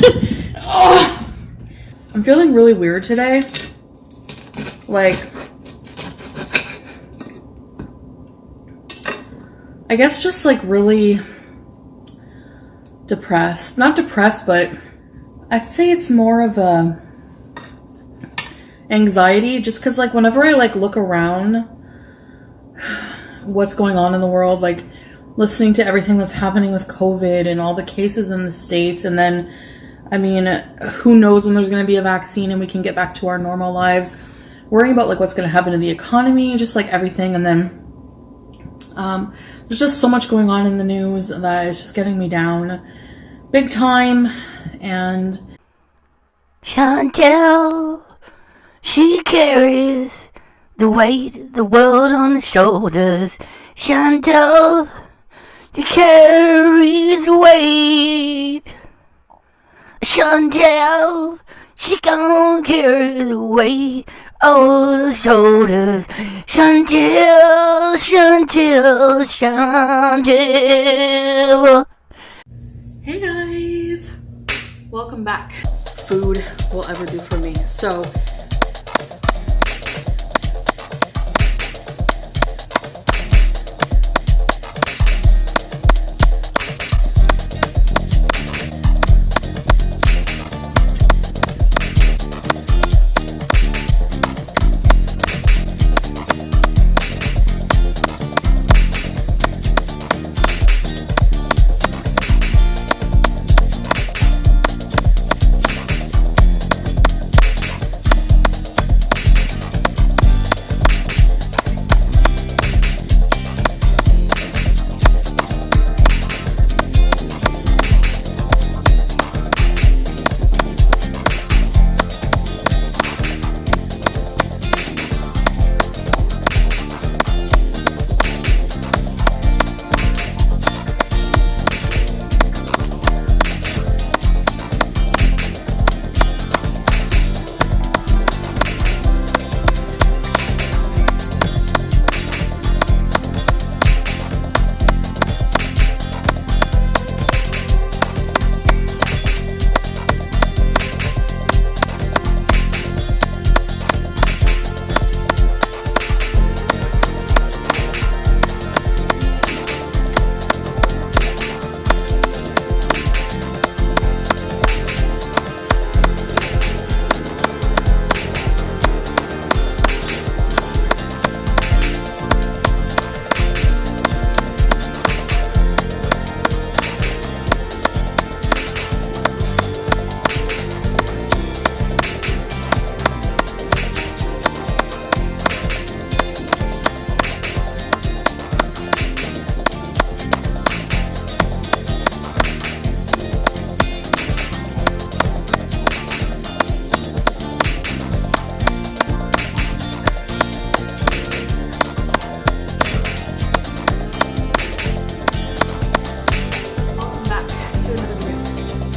Oh, I'm feeling really weird today. Like, I guess just like really depressed. Not depressed, but I'd say it's more of a anxiety, just because like whenever I like look around what's going on in the world, like listening to everything that's happening with COVID and all the cases in the States, and then I mean, who knows when there's going to be a vaccine and we can get back to our normal lives, worrying about like what's going to happen to the economy, just like everything. And then there's just so much going on in the news that is just getting me down big time. And Chantal, she carries the weight of the world on her shoulders. Chantal, she carries the weight. Chantal, she gon' carry the weight on her shoulders. Chantal, Chantal, Chantal. hey guys, welcome back. Food will ever do for me. So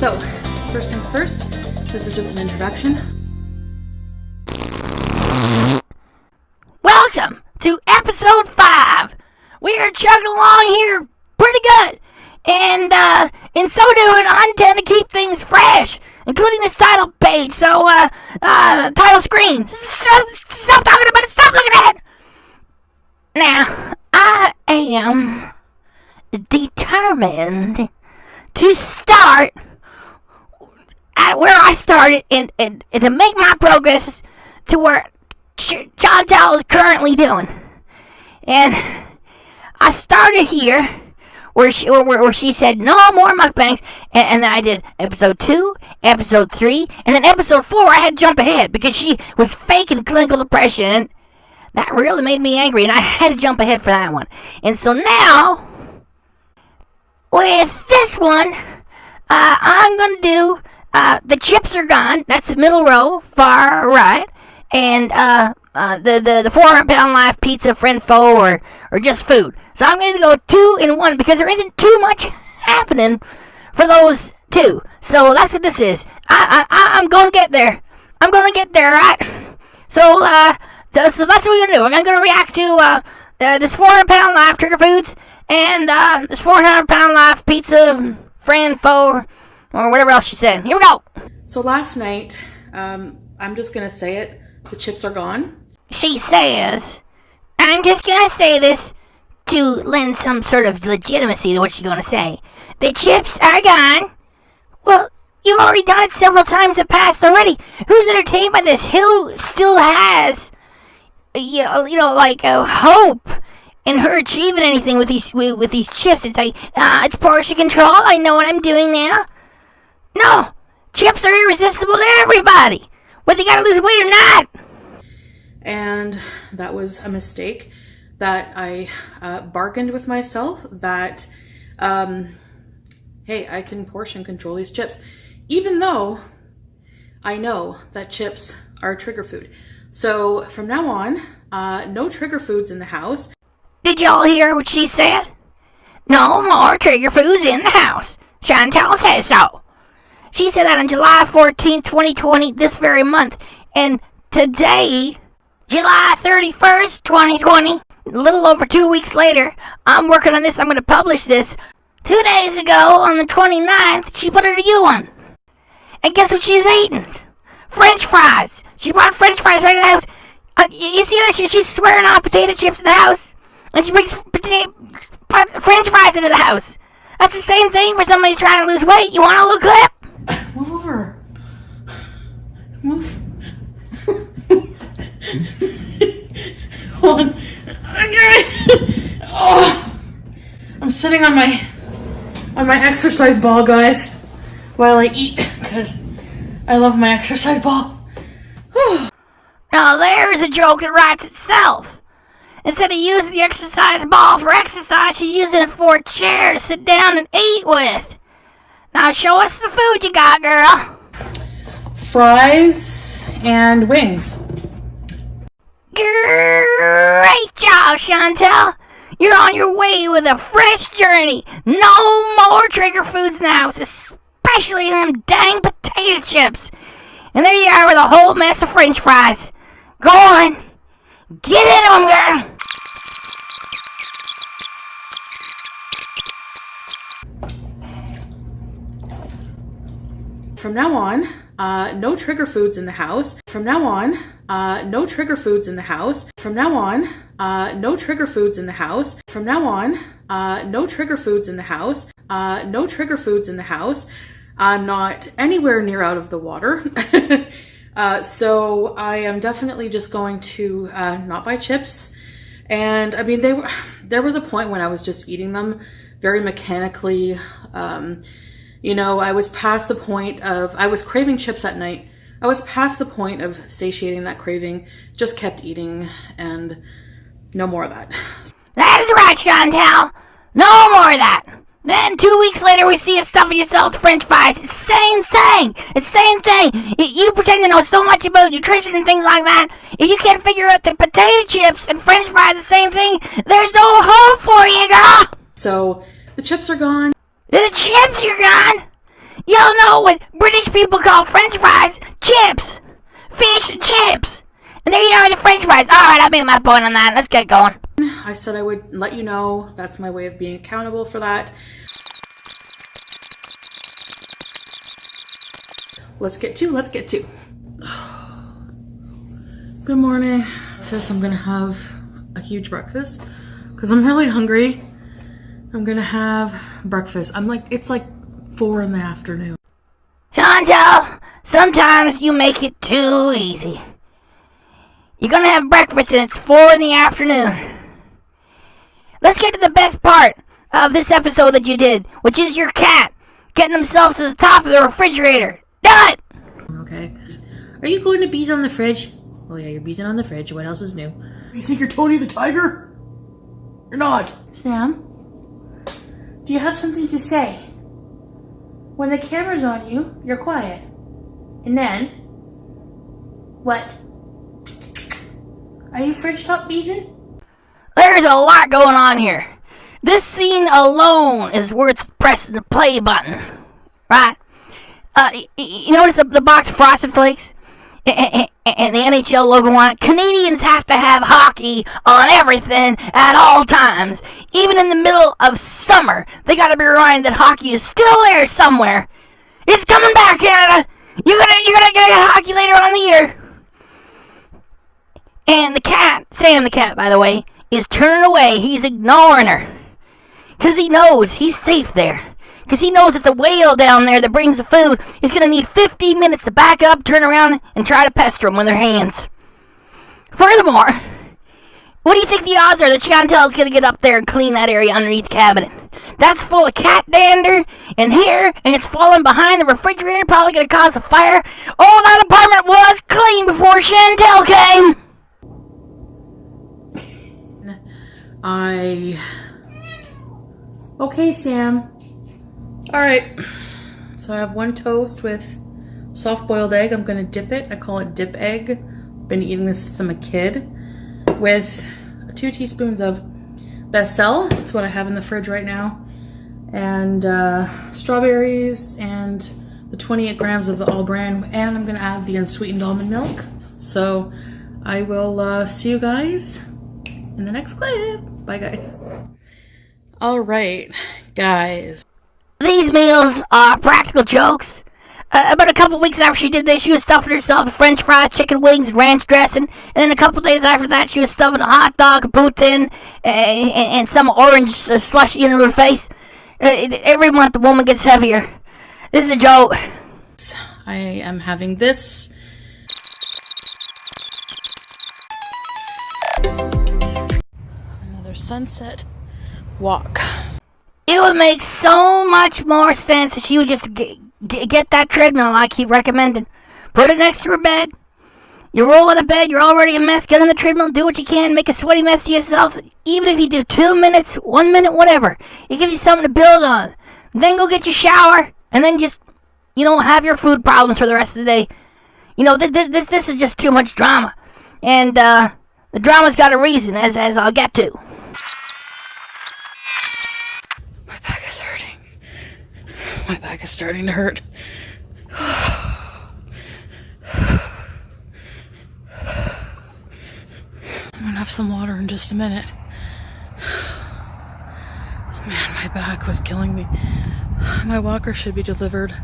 So, first things first, this is just an introduction. Welcome to episode 5. We are chugging along here pretty good. And in so doing, I intend to keep things fresh, including this title page. So, title screen. Stop talking about it. Stop looking at it. Now, I am determined to start at where I started and to make my progress to where Chantal is currently doing. And I started here where she said no more mukbangs, and then I did episode 2, episode 3, and then episode 4 I had to jump ahead because she was faking clinical depression, and that really made me angry, and I had to jump ahead for that one. And so now, with this one, I'm going to do the chips are gone. That's the middle row, far right. And the 400-pound life pizza, friend, foe, or just food. So I'm going to go 2 in 1 because there isn't too much happening for those 2. So that's what this is. I'm going to get there. I'm going to get there, right? So that's what we're going to do. I'm going to react to this 400-pound life trigger foods and this 400-pound life pizza, friend, foe, or whatever else she said. Here we go. So last night, I'm just gonna say it, the chips are gone. She says, I'm just gonna say this to lend some sort of legitimacy to what she's gonna say. The chips are gone. Well, you've already done it several times in the past already. Who's entertained by this? Who still has, hope in her achieving anything with these chips? It's like, it's portion control. I know what I'm doing now. No, chips are irresistible to everybody, whether you gotta lose weight or not. And that was a mistake that I bargained with myself that, hey, I can portion control these chips, even though I know that chips are a trigger food. So from now on, no trigger foods in the house. Did y'all hear what she said? No more trigger foods in the house. Chantal says so. She said that on July 14th, 2020, this very month. And today, July 31st, 2020, a little over 2 weeks later, I'm working on this. I'm going to publish this. 2 days ago, on the 29th, she put her to you one. And guess what she's eating? French fries. She brought French fries right in the house. You see her? She's swearing off potato chips in the house. And she brings French fries into the house. That's the same thing for somebody trying to lose weight. You want a little clip? Move over. Move. Hold on. Okay. Oh, I'm sitting on my exercise ball, guys, while I eat, because I love my exercise ball. Whew. Now there's a joke that writes itself. Instead of using the exercise ball for exercise, she's using it for a chair to sit down and eat with. Now show us the food you got, girl. Fries and wings. Great job, Chantal. You're on your way with a fresh journey. No more trigger foods in the house, especially them dang potato chips. And there you are with a whole mess of French fries. Go on. Get in them, girl. From now on, no trigger foods in the house. From now on, no trigger foods in the house. From now on, no trigger foods in the house. From now on, no trigger foods in the house. No trigger foods in the house. I'm not anywhere near out of the water. So I am definitely just going to not buy chips. And I mean, there was a point when I was just eating them very mechanically. I was past the point of, I was craving chips at night. I was past the point of satiating that craving, just kept eating, and no more of that. That is right, Chantal. No more of that. Then 2 weeks later, we see you stuffing yourself with French fries. It's the same thing. It's the same thing. You pretend to know so much about nutrition and things like that. If you can't figure out that potato chips and French fries are the same thing, there's no hope for you, girl. So the chips are gone. The chips are gone. Y'all know what British people call French fries? Chips. Fish and chips. And there you are with the French fries. Alright, I made my point on that. Let's get going. I said I would let you know. That's my way of being accountable for that. Let's get to. Good morning. First, I'm gonna have a huge breakfast because I'm really hungry. I'm gonna have breakfast. It's like 4 in the afternoon. Chantal, sometimes you make it too easy. You're gonna have breakfast and it's 4 in the afternoon. Let's get to the best part of this episode that you did, which is your cat getting himself to the top of the refrigerator. Do it! Okay. Are you going to bees on the fridge? Oh yeah, you're beezing on the fridge. What else is new? You think you're Tony the Tiger? You're not. Sam, do you have something to say? When the camera's on you, you're quiet. And then, what? Are you fridge top beezing? There's a lot going on here. This scene alone is worth pressing the play button. Right? You notice the box of Frosted Flakes? And the NHL logo on it? Canadians have to have hockey on everything at all times. Even in the middle of summer, they gotta be reminded that hockey is still there somewhere. It's coming back, Canada. You're gonna get hockey later on in the year. And the cat, Sam the cat, by the way, is turning away. He's ignoring her. Because he knows he's safe there. Because he knows that the whale down there that brings the food is going to need 15 minutes to back up, turn around, and try to pester him with their hands. Furthermore, what do you think the odds are that Chantal's going to get up there and clean that area underneath the cabinet? That's full of cat dander and hair, and it's falling behind the refrigerator, probably going to cause a fire. Oh, that apartment was clean before Chantal came! Okay, Sam. Alright. So I have one toast with soft-boiled egg. I'm going to dip it. I call it dip egg. Been eating this since I'm a kid. With 2 teaspoons of Becel. That's what I have in the fridge right now. And strawberries and the 28 grams of the all bran. And I'm going to add the unsweetened almond milk. So I will see you guys in the next clip. Bye, guys. Alright, guys. These meals are practical jokes. About a couple weeks after she did this, she was stuffing herself with french fries, chicken wings, ranch dressing. And then a couple days after that, she was stuffing a hot dog, poutine, and some orange slushy in her face. Every month, the woman gets heavier. This is a joke. I am having this. Another sunset walk. It would make so much more sense if she would just get that treadmill I keep recommending. Put it next to her bed. You roll out of bed, you're already a mess. Get on the treadmill, do what you can, make a sweaty mess of yourself. Even if you do 2 minutes, 1 minute, whatever. It gives you something to build on. Then go get your shower, and then just, have your food problems for the rest of the day. This is just too much drama. And, the drama's got a reason, as I'll get to. My back is hurting. My back is starting to hurt. I'm gonna have some water in just a minute. Oh man, my back was killing me. My walker should be delivered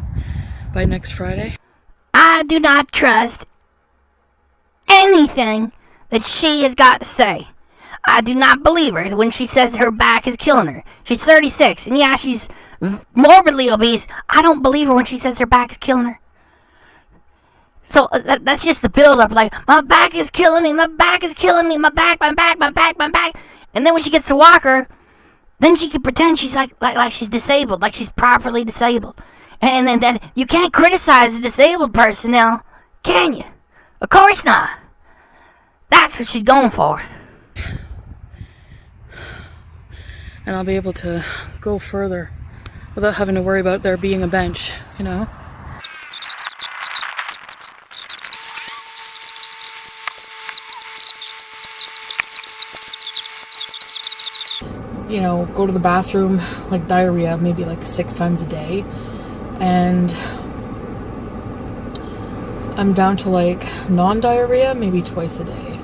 by next Friday. I do not trust anything that she has got to say. I do not believe her when she says her back is killing her. She's 36, and yeah, she's morbidly obese. I don't believe her when she says her back is killing her. So that's just the build-up, like, my back is killing me, my back is killing me, my back. And then when she gets to walk her, then she can pretend she's like she's disabled, like she's properly disabled. And then you can't criticize a disabled person now, can you? Of course not. That's what she's going for. And I'll be able to go further without having to worry about there being a bench, Go to the bathroom, like diarrhea, maybe like 6 times a day. And I'm down to like non-diarrhea, maybe twice a day.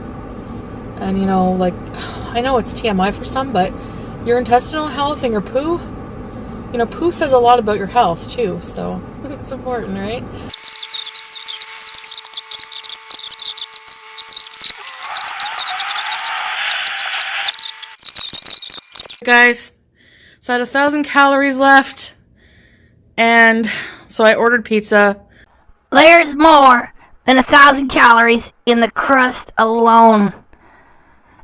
And I know it's TMI for some, but your intestinal health and your poo, poo says a lot about your health too, so it's important, right? Guys, so I had 1,000 calories left, and so I ordered pizza. There's more than 1,000 calories in the crust alone.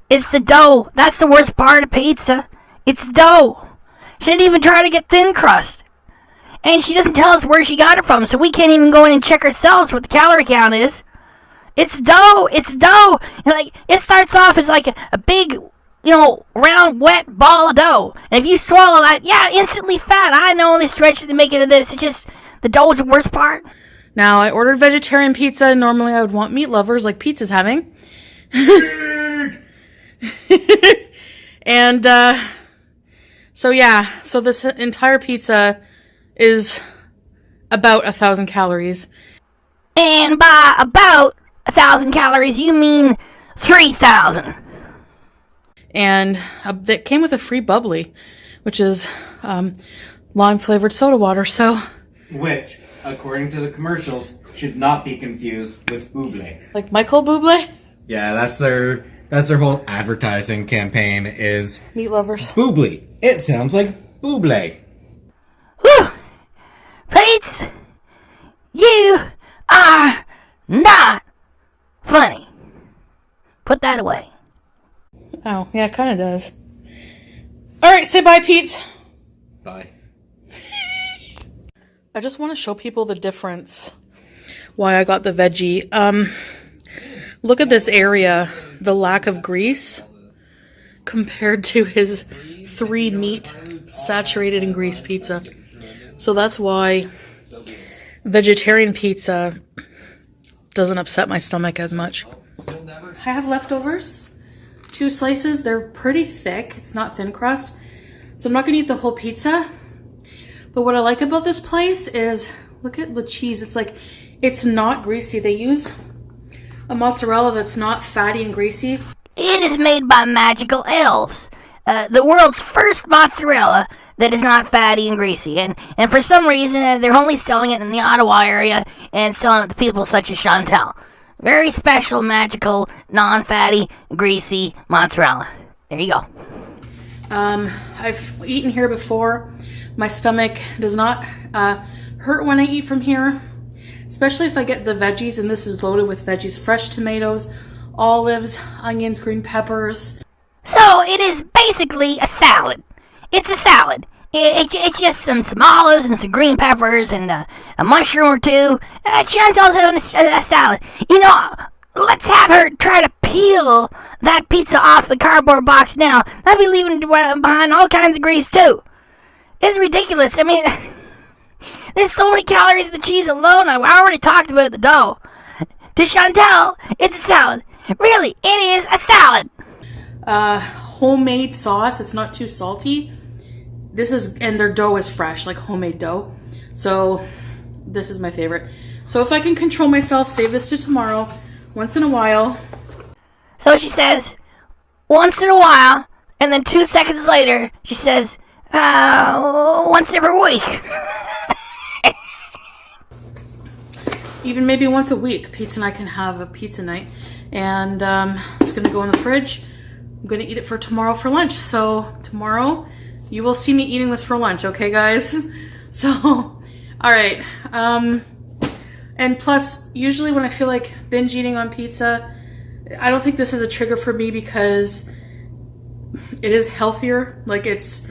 It's the dough. That's the worst part of pizza. It's dough. She didn't even try to get thin crust. And she doesn't tell us where she got it from, so we can't even go in and check ourselves what the calorie count is. It's dough. It's dough. It starts off as like a big, round, wet ball of dough. And if you swallow that, yeah, instantly fat. I know they stretch it to make it into this. It's just, the dough is the worst part. Now, I ordered vegetarian pizza. Normally, I would want meat lovers like pizza's having. And, so this entire pizza is about 1,000 calories. And by about 1,000 calories, you mean 3,000. And that came with a free bubbly, which is lime flavored soda water. So which according to the commercials, should not be confused with buble. Like Michael Bublé? Yeah, that's their whole advertising campaign is Meat lovers. buble. It sounds like buble. Whew! Pete, you are not funny. Put that away. Oh, yeah, it kind of does. All right, say bye, Pete. Bye. I just want to show people the difference. Why I got the veggie. Look at this area. The lack of grease compared to his 3 meat saturated in grease pizza. So that's why vegetarian pizza doesn't upset my stomach as much. I have leftovers. 2 slices. They're pretty thick. It's not thin crust. So I'm not going to eat the whole pizza. But what I like about this place is, look at the cheese. It's like, it's not greasy. They use a mozzarella that's not fatty and greasy. It is made by magical elves. The world's first mozzarella that is not fatty and greasy. And for some reason, they're only selling it in the Ottawa area and selling it to people such as Chantal. Very special, magical, non-fatty, greasy mozzarella. There you go. I've eaten here before. My stomach does not hurt when I eat from here, especially if I get the veggies, and this is loaded with veggies, fresh tomatoes, olives, onions, green peppers. So it is basically a salad. It's a salad. It's just some olives and some green peppers and a mushroom or two. Chantal's having a salad. You know, let's have her try to peel that pizza off the cardboard box now. That'd be leaving behind all kinds of grease too. It's ridiculous. I mean, there's so many calories in the cheese alone. I already talked about the dough. To Chantal, it's a salad. Really, it is a salad. Homemade sauce. It's not too salty. And their dough is fresh, like homemade dough. So this is my favorite. So if I can control myself, save this to tomorrow, once in a while. So she says, once in a while, and then 2 seconds later, she says, once every week. Even maybe once a week, Pete and I can have a pizza night. And it's going to go in the fridge. I'm going to eat it for tomorrow for lunch. So tomorrow, you will see me eating this for lunch, okay, guys? So, all right. And plus, usually when I feel like binge eating on pizza, I don't think this is a trigger for me because it is healthier. Like, it's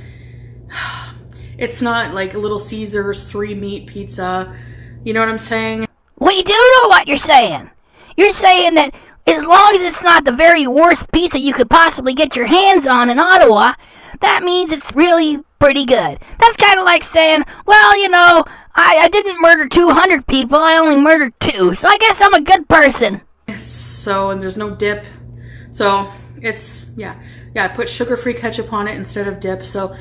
not like a Little Caesars 3 meat pizza. You know what I'm saying? We do know what you're saying. You're saying that as long as it's not the very worst pizza you could possibly get your hands on in Ottawa, that means it's really pretty good. That's kind of like saying, well, you know, I didn't murder 200 people, I only murdered 2, so I guess I'm a good person. So, and there's no dip. So, it's, yeah, I put sugar-free ketchup on it instead of dip, so.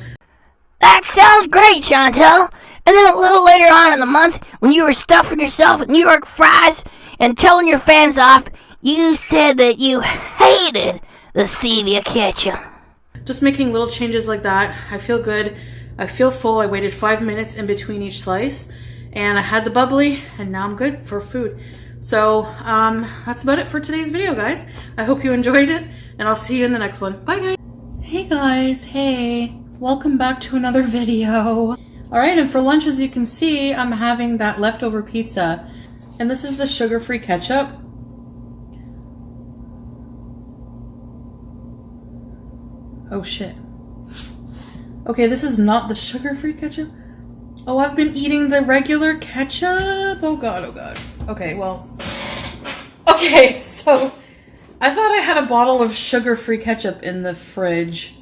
That sounds great, Chantal. And then a little later on in the month, when you were stuffing yourself with New York fries and telling your fans off, you said that you hated the stevia ketchup. Just making little changes like that. I feel good. I feel full. I waited 5 minutes in between each slice. And I had the bubbly, and now I'm good for food. So, that's about it for today's video, guys. I hope you enjoyed it, and I'll see you in the next one. Bye, guys. Hey, guys. Hey. Welcome back to another video. Alright, and for lunch, as you can see, I'm having that leftover pizza. And this is the sugar-free ketchup. Oh, shit. Okay, this is not the sugar-free ketchup. Oh, I've been eating the regular ketchup. Oh, God, oh, God. Okay, well. Okay, so I thought I had a bottle of sugar-free ketchup in the fridge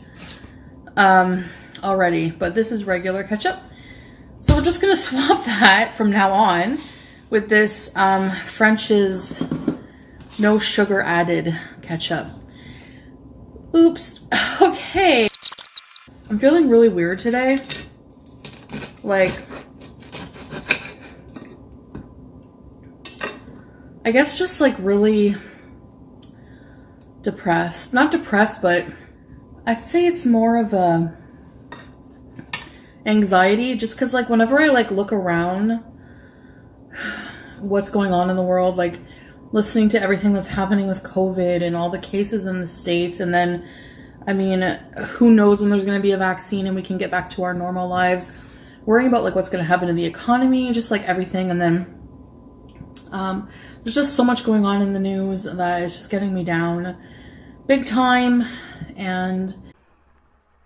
already, but this is regular ketchup. So we're just gonna swap that from now on with this French's no sugar added ketchup. Oops. Okay. I'm feeling really weird today. Like, I guess just like really depressed. Not depressed, but I'd say it's more of a anxiety, just because like whenever I like look around what's going on in the world, like listening to everything that's happening with COVID and all the cases in the States. And then, I mean, who knows when there's going to be a vaccine and we can get back to our normal lives. Worrying about like what's going to happen to the economy, just like everything. And then there's just so much going on in the news that is just getting me down big time. And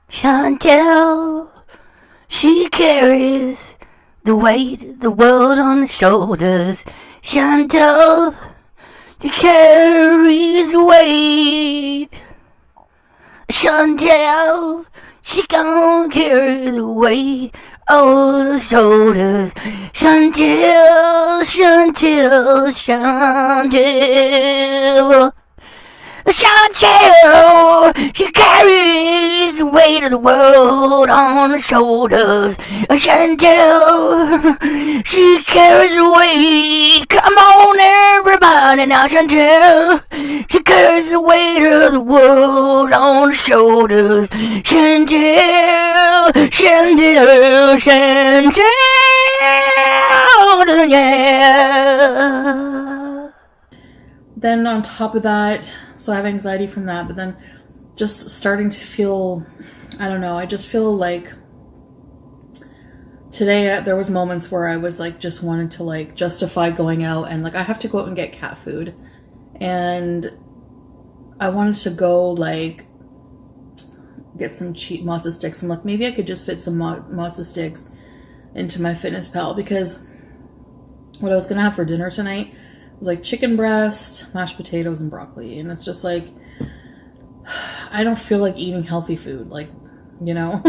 Chantal, she carries the weight of the world on her shoulders. Chantal, she carries the weight. Chantal, she gon' carry the weight on the shoulders. Chantal, Chantal, Chantal. Chantal, she carries the weight of the world on her shoulders. Chantal, she carries the weight. Come on, everybody now, Chantal. She carries the weight of the world on her shoulders. Chantal, Chantal, Chantal, yeah. then on top of that, so I have anxiety from that, but then just starting to feel, I don't know, I just feel like today there was moments where I was like, just wanted to like justify going out and like, I have to go out and get cat food. And I wanted to go like get some cheap matzo sticks and look, maybe I could just fit some matzo sticks into my Fitness Pal, because what I was going to have for dinner tonight was like chicken breast, mashed potatoes, and broccoli. And it's just like, I don't feel like eating healthy food, like, you know,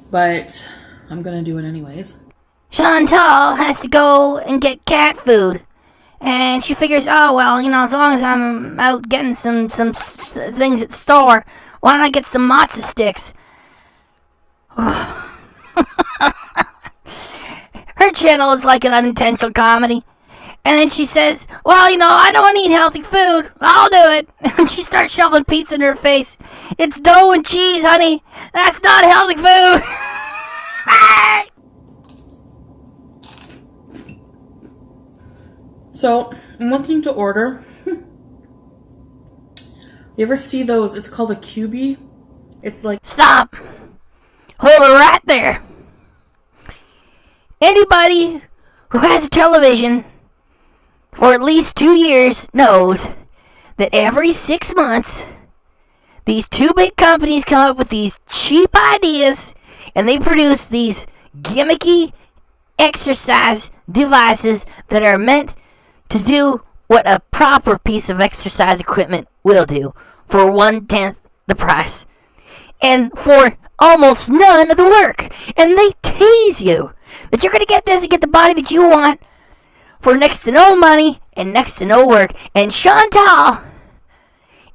but I'm going to do it anyways. Chantal has to go and get cat food. And she figures, oh, well, you know, as long as I'm out getting some things at the store, why don't I get some matzo sticks? Her channel is like an unintentional comedy. And then she says, well, you know, I don't eat healthy food. I'll do it. And she starts shoveling pizza in her face. It's dough and cheese, honey. That's not healthy food. So, I'm looking to order. You ever see those? It's called a QB. It's like... Stop. Hold it right there. Anybody who has a television for at least 2 years knows that every 6 months, these two big companies come up with these cheap ideas and they produce these gimmicky exercise devices that are meant to do what a proper piece of exercise equipment will do for 1/10 the price and for almost none of the work. And they tease you that you're going to get this and get the body that you want for next to no money and next to no work. And Chantal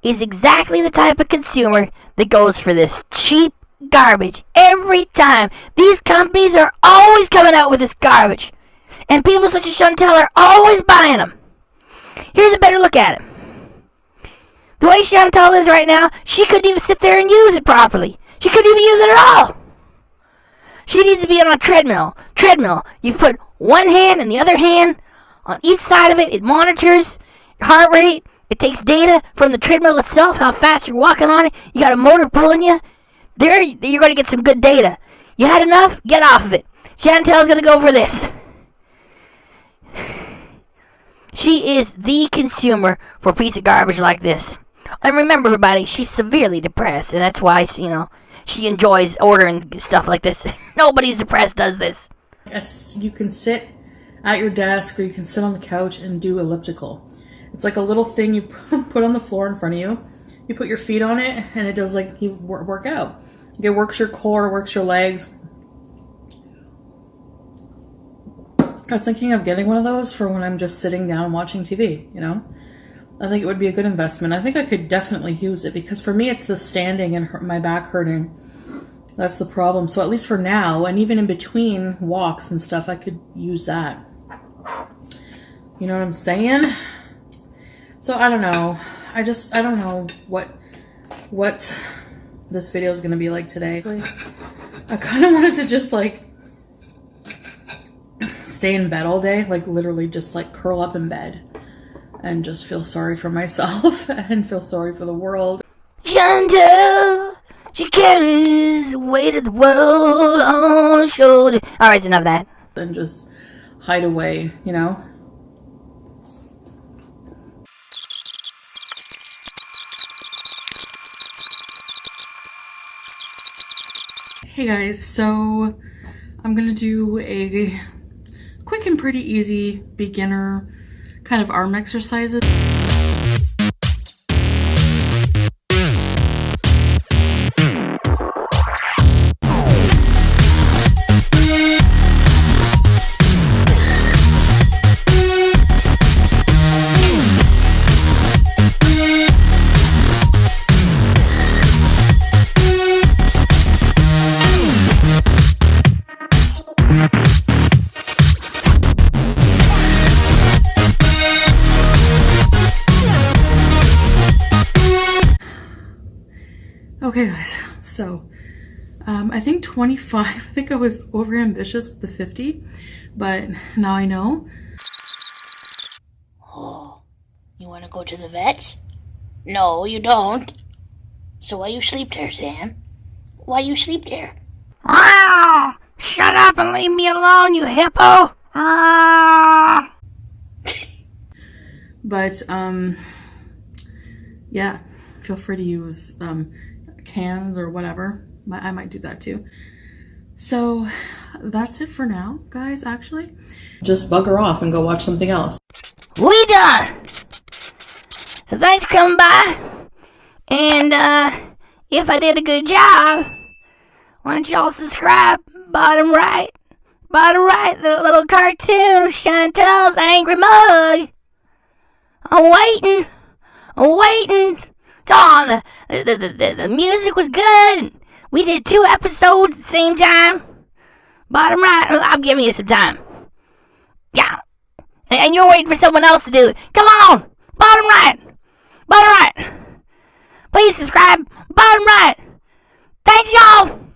is exactly the type of consumer that goes for this cheap garbage every time. These companies are always coming out with this garbage. And people such as Chantal are always buying them. Here's a better look at it. The way Chantal is right now, she couldn't even sit there and use it properly. She couldn't even use it at all. She needs to be on a treadmill. You put one hand and the other hand on each side of it. It monitors your heart rate. It takes data from the treadmill itself, how fast you're walking on it. You got a motor pulling you. There, you're going to get some good data. You had enough? Get off of it. Chantal's going to go for this. She is the consumer for a piece of garbage like this. And remember, everybody, she's severely depressed, and that's why, you know, she enjoys ordering stuff like this. Nobody's depressed does this. Yes, you can sit at your desk or you can sit on the couch and do elliptical. It's like a little thing you put on the floor in front of you. You put your feet on it, and it does like you work out. It works your core, works your legs. I was thinking of getting one of those for when I'm just sitting down watching TV, you know? I think it would be a good investment. I think I could definitely use it because for me it's the standing and my back hurting. That's the problem. So at least for now, and even in between walks and stuff, I could use that. You know what I'm saying? So I don't know. I don't know what this video is going to be like today. I kind of wanted to just like stay in bed all day, like literally just like curl up in bed and just feel sorry for myself and feel sorry for the world. Chantal, she carries the weight of the world on her shoulder. Alright, it's enough of that. And just hide away, you know? Hey guys, so I'm gonna do a quick and pretty easy beginner kind of arm exercises. Okay guys, so I think 25, I think I was over ambitious with the 50, but now I know. Oh, you want to go to the vets? No, you don't. So why you sleep there, Sam? Why you sleep there? Ah! Shut up and leave me alone, you hippo! Ah! But yeah, feel free to use cans or whatever. I might do that too. So that's it for now, guys, actually. Just bugger off and go watch something else. We done! So thanks for coming by. And if I did a good job, why don't y'all subscribe? Bottom right, the little cartoon of Chantal's angry mug. I'm waiting. Oh, the music was good. We did 2 episodes at the same time. Bottom right, I'm giving you some time. Yeah. And you're waiting for someone else to do it. Come on. Bottom right. Please subscribe. Bottom right. Thanks, y'all.